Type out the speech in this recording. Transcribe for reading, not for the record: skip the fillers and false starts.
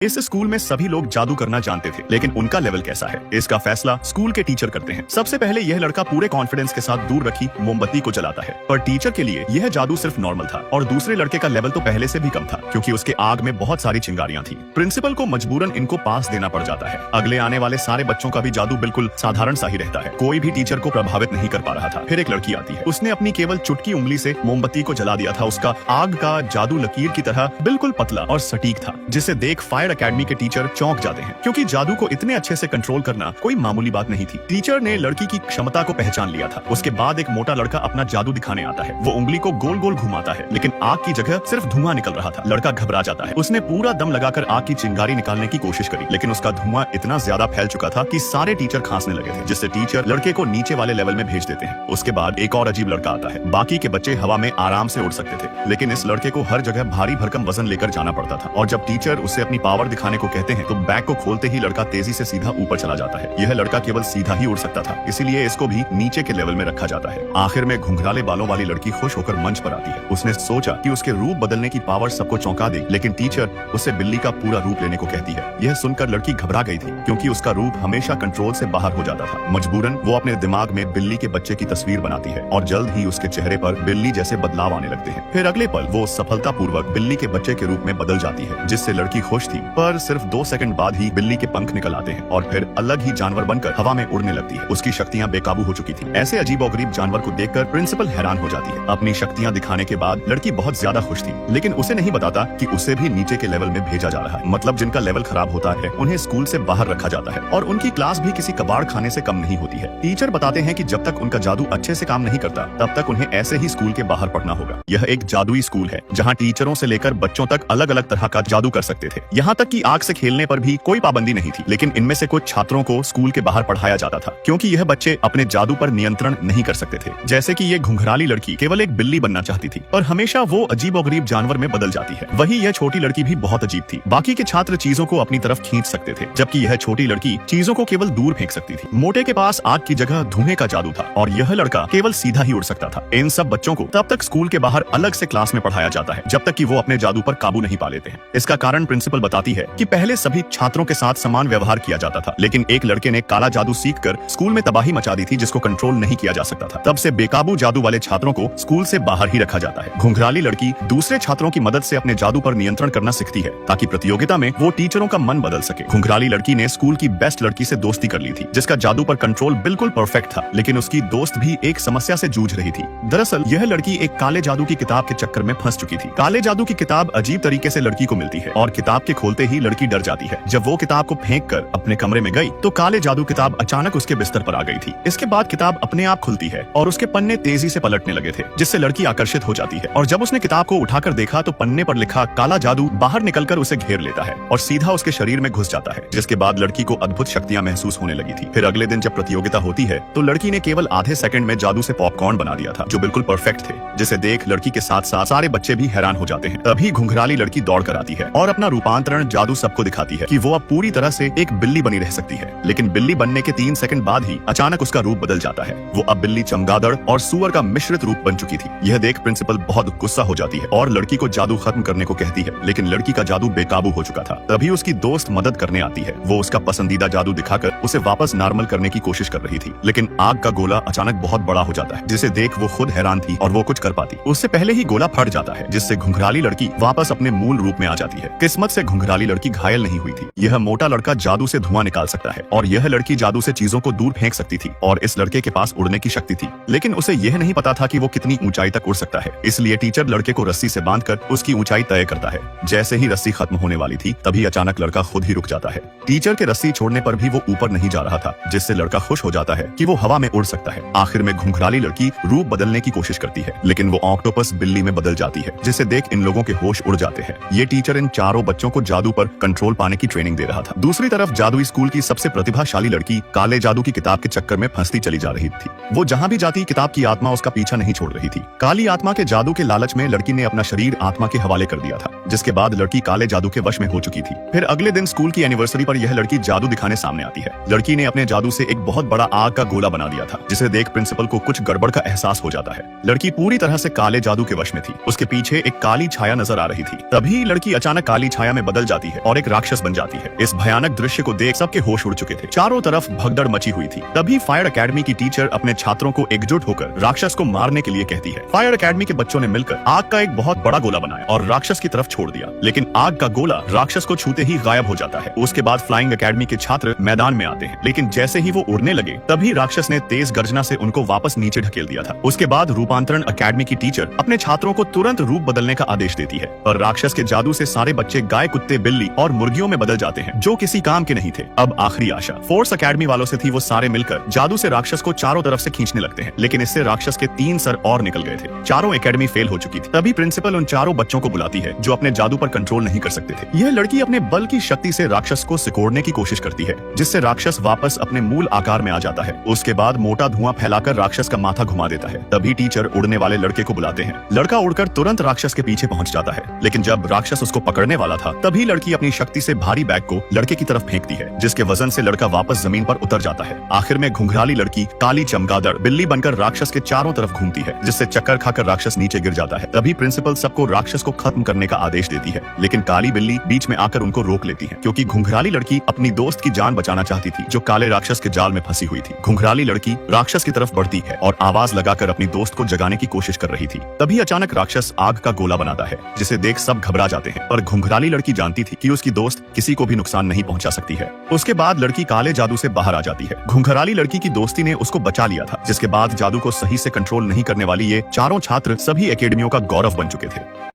इस स्कूल में सभी लोग जादू करना जानते थे, लेकिन उनका लेवल कैसा है इसका फैसला स्कूल के टीचर करते हैं। सबसे पहले यह लड़का पूरे कॉन्फिडेंस के साथ दूर रखी मोमबत्ती को जलाता है, पर टीचर के लिए यह जादू सिर्फ नॉर्मल था और दूसरे लड़के का लेवल तो पहले से भी कम था, क्योंकि उसके आग में बहुत सारी चिंगारियां थी। प्रिंसिपल को मजबूरन इनको पास देना पड़ जाता है। अगले आने वाले सारे बच्चों का भी जादू बिल्कुल साधारण सा ही रहता है, कोई भी टीचर को प्रभावित नहीं कर पा रहा था। फिर एक लड़की आती है, उसने अपनी केवल चुटकी उंगली से मोमबत्ती को जला दिया था। उसका आग का जादू लकीर की तरह बिल्कुल पतला और सटीक था, जिसे देख फायर अकेडमी के टीचर चौंक जाते हैं, क्योंकि जादू को इतने अच्छे से कंट्रोल करना कोई मामूली बात नहीं थी। टीचर ने लड़की की क्षमता को पहचान लिया था। उसके बाद एक मोटा लड़का अपना जादू दिखाने आता है। वो उंगली को गोल गोल घुमाता है, लेकिन आग की जगह सिर्फ धुआं निकल रहा था। लड़का घबरा जाता है। उसने पूरा दम लगाकर आग की चिंगारी निकालने की कोशिश करी, लेकिन उसका धुआं इतना ज्यादा फैल चुका था कि सारे टीचर खांसने लगे थे, जिससे टीचर लड़के को नीचे वाले लेवल में भेज देते हैं। उसके बाद एक और अजीब लड़का आता है। बाकी के बच्चे हवा में आराम से उड़ सकते थे, लेकिन इस लड़के को हर जगह भारी भरकम वजन लेकर जाना पड़ता था। और जब टीचर उसे अपनी पावर दिखाने को कहते हैं, तो बैग को खोलते ही लड़का तेजी से सीधा ऊपर चला जाता है। यह लड़का केवल सीधा ही उड़ सकता था, इसीलिए इसको भी नीचे के लेवल में रखा जाता है। आखिर में घुंघराले बालों वाली लड़की खुश होकर मंच पर आती है। उसने सोचा कि उसके रूप बदलने की पावर सबको चौंका दे, लेकिन टीचर उसे बिल्ली का पूरा रूप लेने को कहती है। यह सुनकर लड़की घबरा गई थी, क्योंकि उसका रूप हमेशा कंट्रोल से बाहर हो जाता था। मजबूरन वो अपने दिमाग में बिल्ली के बच्चे की तस्वीर बनाती है और जल्द ही उसके चेहरे पर बिल्ली जैसे बदलाव आने लगते हैं। फिर अगले पल वो सफलतापूर्वक बिल्ली के बच्चे के रूप में बदल जाती है, जिससे लड़की खुश थी। पर सिर्फ 2 सेकंड बाद ही बिल्ली के पंख निकल आते हैं और फिर अलग ही जानवर बनकर हवा में उड़ने लगती है। उसकी शक्तियां बेकाबू हो चुकी थी। ऐसे अजीबोगरीब जानवर को देखकर प्रिंसिपल हैरान हो जाती है। अपनी शक्तियां दिखाने के बाद लड़की बहुत ज्यादा खुश थी, लेकिन उसे नहीं बताता कि उसे भी नीचे के लेवल में भेजा जा रहा है। मतलब जिनका लेवल खराब होता है उन्हें स्कूल से बाहर रखा जाता है, और उनकी क्लास भी किसी कबाड़ खाने से कम नहीं होती है। टीचर बताते हैं कि जब तक उनका जादू अच्छे से काम नहीं करता, तब तक उन्हें ऐसे ही स्कूल के बाहर पढ़ना होगा। यह एक जादुई स्कूल है, जहाँ टीचरों से लेकर बच्चों तक अलग अलग तरह का जादू कर सकते थे। यहाँ तक कि आग से खेलने पर भी कोई पाबंदी नहीं थी, लेकिन इनमें से कुछ छात्रों को स्कूल के बाहर पढ़ाया जाता था, क्योंकि यह बच्चे अपने जादू पर नियंत्रण नहीं कर सकते थे। जैसे कि ये घुंघराली लड़की केवल एक बिल्ली बनना चाहती थी, और हमेशा वो अजीबोगरीब जानवर में बदल जाती है। वही यह छोटी लड़की भी बहुत अजीब थी। बाकी के छात्र चीजों को अपनी तरफ खींच सकते थे, जबकि यह छोटी लड़की चीजों को केवल दूर फेंक सकती थी। मोटे के पास आग की जगह धुएं का जादू था, और यह लड़का केवल सीधा ही उड़ सकता था। इन सब बच्चों को तब तक स्कूल के बाहर अलग से क्लास में पढ़ाया जाता है, जब तक कि वो अपने जादू पर काबू नहीं पा लेते हैं। इसका कारण प्रिंसिपल बताती है कि पहले सभी छात्रों के साथ समान व्यवहार किया जाता था, लेकिन एक लड़के ने काला जादू सीखकर स्कूल में तबाही मचा दी थी, जिसको कंट्रोल नहीं किया जा सकता था। तब से बेकाबू जादू वाले छात्रों को स्कूल से बाहर ही रखा जाता है। घुंघराली लड़की दूसरे छात्रों की मदद से अपने जादू पर नियंत्रण करना सीखती है, ताकि प्रतियोगिता में वो टीचरों का मन बदल सके। घुंघराली लड़की ने स्कूल की बेस्ट लड़की से दोस्ती कर ली थी, जिसका जादू पर कंट्रोल बिल्कुल परफेक्ट था, लेकिन उसकी दोस्त भी एक समस्या से जूझ रही थी। दरअसल यह लड़की एक काले जादू की किताब के चक्कर में फंस चुकी थी। काले जादू की किताब अजीब तरीके से लड़की को मिलती है, और किताब के खोलते ही लड़की डर जाती है। जब वो किताब को फेंक कर अपने कमरे में गई, तो काले जादू किताब अचानक उसके बिस्तर पर आ गई थी। इसके बाद किताब अपने आप खुलती है और उसके पन्ने तेजी से पलटने लगे थे, जिससे लड़की आकर्षित हो जाती है। और जब उसने किताब को उठाकर देखा, तो पन्ने पर लिखा काला जादू बाहर निकलकर उसे घेर लेता है और सीधा उसके शरीर में घुस जाता है, जिसके बाद लड़की को अद्भुत शक्तियां महसूस होने लगी थी। फिर अगले दिन जब प्रतियोगिता होती है, तो लड़की ने केवल आधे सेकंड में जादू से पॉपकॉर्न बना दिया था, जो बिल्कुल परफेक्ट थे, जिसे देख लड़की के साथ साथ सारे बच्चे भी हैरान हो जाते हैं। तभी घुंघराली लड़की दौड़ कर आती है और अपना रूपांतरण जादू सबको दिखाती है कि वो अब पूरी तरह से एक बिल्ली बनी रह सकती है। लेकिन बिल्ली बनने के 3 सेकंड बाद ही अचानक उसका रूप बदल जाता है। वो अब बिल्ली, चमगादड़ और सुअर का मिश्रित रूप बन चुकी थी। यह देख प्रिंसिपल बहुत गुस्सा हो जाती है और लड़की को जादू खत्म करने को कहती है, लेकिन लड़की का जादू बेकाबू हो चुका था। तभी उसकी दोस्त मदद करने आती है। वो उसका पसंदीदा जादू दिखाकर उसे वापस नॉर्मल करने की कोशिश कर रही थी, लेकिन आग का गोला अचानक बहुत बड़ा हो जाता है, जिसे देख वो खुद हैरान थी और वो कुछ कर पाती। उससे पहले ही गोला फट जाता है, जिससे घुंघराली लड़की वापस अपने मूल रूप में आ जाती है। किस्मत से घुंघराली लड़की घायल नहीं हुई थी। यह मोटा लड़का जादू से धुआं निकाल सकता है, और यह लड़की जादू से चीजों को दूर फेंक सकती थी, और इस लड़के के पास उड़ने की शक्ति थी, लेकिन उसे यह नहीं पता था कि वो कितनी ऊंचाई तक उड़ सकता है। इसलिए टीचर लड़के को रस्सी से बांधकर उसकी ऊंचाई तय करता है। जैसे ही रस्सी खत्म होने वाली थी, तभी अचानक लड़का खुद ही रुक जाता है। टीचर के रस्सी छोड़ने पर भी वो ऊपर नहीं जा रहा था, जिससे लड़का खुश हो जाता है कि वो हवा में उड़ सकता है। आखिर में घुंघराली लड़की रूप बदलने की कोशिश करती है, लेकिन वो ऑक्टोपस बिल्ली में बदल जाती है, जिसे देख इन लोगों के होश उड़ जाते हैं। ये टीचर इन चारों बच्चों को जादू पर कंट्रोल पाने की ट्रेनिंग दे रहा था। दूसरी तरफ जादुई स्कूल की सबसे प्रतिभाशाली लड़की काले जादू की किताब के चक्कर में फंसती चली जा रही थी। वो जहाँ भी जाती, किताब की आत्मा उसका पीछा नहीं छोड़ रही थी। काली आत्मा के जादू के लालच में लड़की ने अपना शरीर आत्मा के हवाले कर दिया था, जिसके बाद लड़की काले जादू के वश में हो चुकी थी। फिर अगले दिन स्कूल की एनिवर्सरी पर यह लड़की जादू दिखाने सामने आती है। लड़की ने अपने जादू से एक बहुत बड़ा आग का गोला बना दिया था, जिसे देख प्रिंसिपल को कुछ गड़बड़ का एहसास हो जाता है। लड़की पूरी तरह से काले जादू के वश में थी। उसके पीछे एक काली छाया नजर आ रही थी। तभी लड़की अचानक काली छाया में बदल जाती है और एक राक्षस बन जाती है। इस भयानक दृश्य को देख सबके होश उड़ चुके थे। चारों तरफ भगदड़ मची हुई थी। तभी फायर एकेडमी की टीचर अपने छात्रों को एकजुट होकर राक्षस को मारने के लिए कहती है। फायर एकेडमी के बच्चों ने मिलकर आग का एक बहुत बड़ा गोला बनाया और राक्षस की तरफ छोड़ दिया, लेकिन आग का गोला राक्षस को छूते ही गायब हो जाता है। उसके बाद फ्लाइंग एकेडमी के छात्र मैदान में आते हैं, लेकिन जैसे ही वो उड़ने लगे तभी राक्षस ने तेज गर्जना से उनको वापस नीचे ढकेल दिया था। उसके बाद रूपांतरण एकेडमी की टीचर अपने छात्रों को तुरंत रूप बदलने का आदेश देती है और राक्षस के जादू से सारे बच्चे गाय, कुत्ते, बिल्ली और मुर्गियों में बदल जाते हैं, जो किसी काम के नहीं थे। अब आखिरी आशा फोर्स एकेडमी वालों से थी। वो सारे मिलकर जादू से राक्षस को चारों तरफ से खींचने लगते हैं, लेकिन इससे राक्षस के 3 सर और निकल गए थे। चारों एकेडमी फेल हो चुकी थी। तभी प्रिंसिपल उन चारों बच्चों को बुलाती है जो अपने जादू पर कंट्रोल नहीं कर सकते थे। यह लड़की अपने बल की शक्ति से राक्षस को सिकोड़ने की कोशिश करती है, जिससे राक्षस वापस अपने मूल आकार में आ जाता है। उसके बाद मोटा धुआं फैलाकर राक्षस का माथा घुमा देता है। तभी टीचर उड़ने वाले लड़के को बुलाते हैं। लड़का उड़कर तुरंत राक्षस के पीछे पहुंच जाता है, लेकिन जब राक्षस उसको पकड़ने वाला था तभी लड़की अपनी शक्ति से भारी बैग को लड़के की तरफ फेंकती है, जिसके वजन से लड़का वापस जमीन पर उतर जाता है। आखिर में घुंघराली लड़की काली चमगादड़ बिल्ली बनकर राक्षस के चारों तरफ घूमती है, जिससे चक्कर खाकर राक्षस नीचे गिर जाता है। तभी प्रिंसिपल सबको राक्षस को खत्म करने का आदेश देती है, लेकिन काली बिल्ली बीच में आकर उनको रोक लेती है, क्योंकि घुंघराली लड़की अपनी दोस्त की जान बचाना चाहती थी जो काले राक्षस के जाल में फंसी हुई थी। घुंघराली लड़की राक्षस की तरफ बढ़ती है और आवाज लगाकर अपनी दोस्त को जगाने की कोशिश कर रही थी। तभी अचानक राक्षस आग का गोला बनाता है, जिसे देख सब घबरा जाते हैं, पर घुंघराली लड़की जानती थी कि उसकी दोस्त किसी को भी नुकसान नहीं पहुंचा सकती है। उसके बाद लड़की काले जादू से बाहर आ जाती है। घुंघराली लड़की की दोस्ती ने उसको बचा लिया था, जिसके बाद जादू को सही से कंट्रोल नहीं करने वाली ये चारों छात्र सभी एकेडमियों का गौरव बन चुके थे।